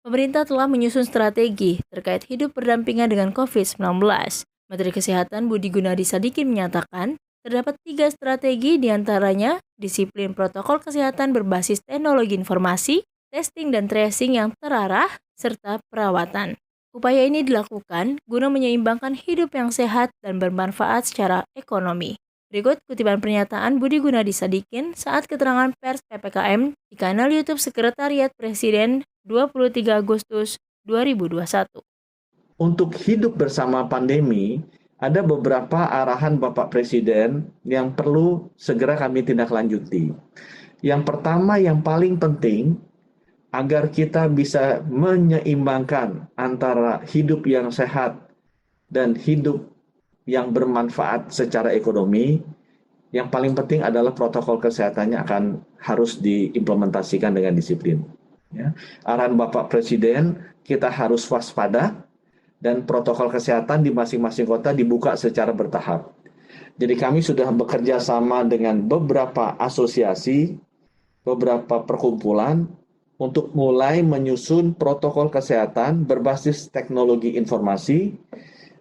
Pemerintah telah menyusun strategi terkait hidup berdampingan dengan COVID-19. Menteri Kesehatan Budi Gunadi Sadikin menyatakan, terdapat 3 strategi diantaranya disiplin protokol kesehatan berbasis teknologi informasi, testing dan tracing yang terarah, serta perawatan. Upaya ini dilakukan guna menyeimbangkan hidup yang sehat dan bermanfaat secara ekonomi. Berikut kutipan pernyataan Budi Gunadi Sadikin saat keterangan pers PPKM di kanal YouTube Sekretariat Presiden 23 Agustus 2021. Untuk hidup bersama pandemi, ada beberapa arahan Bapak Presiden yang perlu segera kami tindak lanjuti. Yang pertama, yang paling penting, agar kita bisa menyeimbangkan antara hidup yang sehat dan hidup yang bermanfaat secara ekonomi, yang paling penting adalah protokol kesehatannya harus diimplementasikan dengan disiplin. Ya. Arahan Bapak Presiden, kita harus waspada dan protokol kesehatan di masing-masing kota dibuka secara bertahap. Jadi kami sudah bekerja sama dengan beberapa asosiasi, beberapa perkumpulan untuk mulai menyusun protokol kesehatan berbasis teknologi informasi.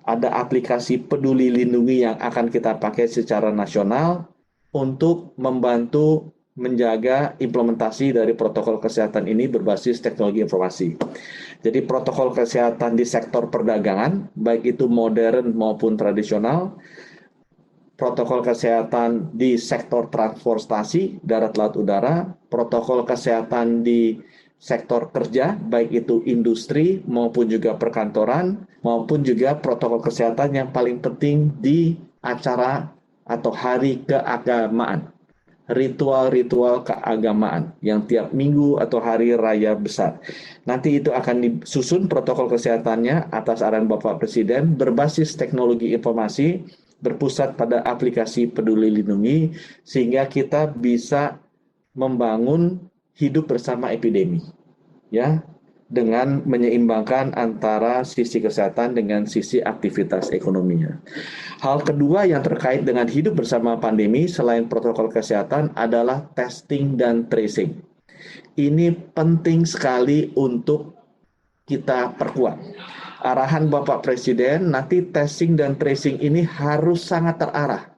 Ada aplikasi Peduli Lindungi yang akan kita pakai secara nasional untuk membantu menjaga implementasi dari protokol kesehatan ini berbasis teknologi informasi. Jadi protokol kesehatan di sektor perdagangan, baik itu modern maupun tradisional, protokol kesehatan di sektor transportasi, darat, laut, udara, protokol kesehatan di sektor kerja, baik itu industri maupun juga perkantoran, maupun juga protokol kesehatan yang paling penting di acara atau hari keagamaan, ritual-ritual keagamaan yang tiap minggu atau hari raya besar. Nanti itu akan disusun protokol kesehatannya atas arahan Bapak Presiden berbasis teknologi informasi, berpusat pada aplikasi Peduli Lindungi, sehingga kita bisa membangun hidup bersama epidemi, ya, dengan menyeimbangkan antara sisi kesehatan dengan sisi aktivitas ekonominya. Hal kedua yang terkait dengan hidup bersama pandemi selain protokol kesehatan adalah testing dan tracing. Ini penting sekali untuk kita perkuat. Arahan Bapak Presiden, nanti testing dan tracing ini harus sangat terarah,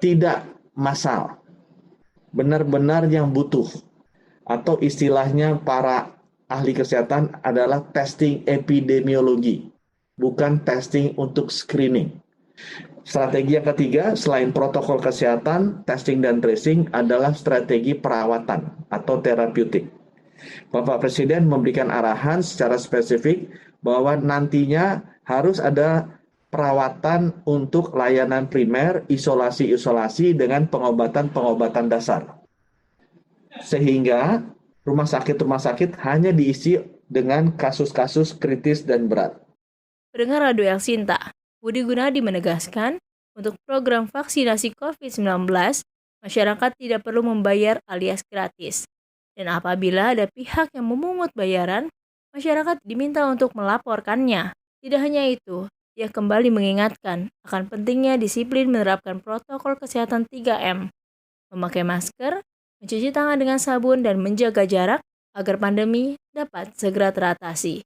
tidak massal, benar-benar yang butuh, atau istilahnya para ahli kesehatan adalah testing epidemiologi, bukan testing untuk screening. Strategi yang ketiga, selain protokol kesehatan, testing dan tracing adalah strategi perawatan atau terapeutik. Bapak Presiden memberikan arahan secara spesifik bahwa nantinya harus ada perawatan untuk layanan primer, isolasi-isolasi dengan pengobatan-pengobatan dasar. Sehingga rumah sakit hanya diisi dengan kasus-kasus kritis dan berat. Pendengar Radio El Sinta, Budi Gunadi menegaskan, untuk program vaksinasi COVID-19, masyarakat tidak perlu membayar alias gratis. Dan apabila ada pihak yang memungut bayaran, masyarakat diminta untuk melaporkannya. Tidak hanya itu, dia kembali mengingatkan akan pentingnya disiplin menerapkan protokol kesehatan 3M, memakai masker, mencuci tangan dengan sabun, dan menjaga jarak agar pandemi dapat segera teratasi.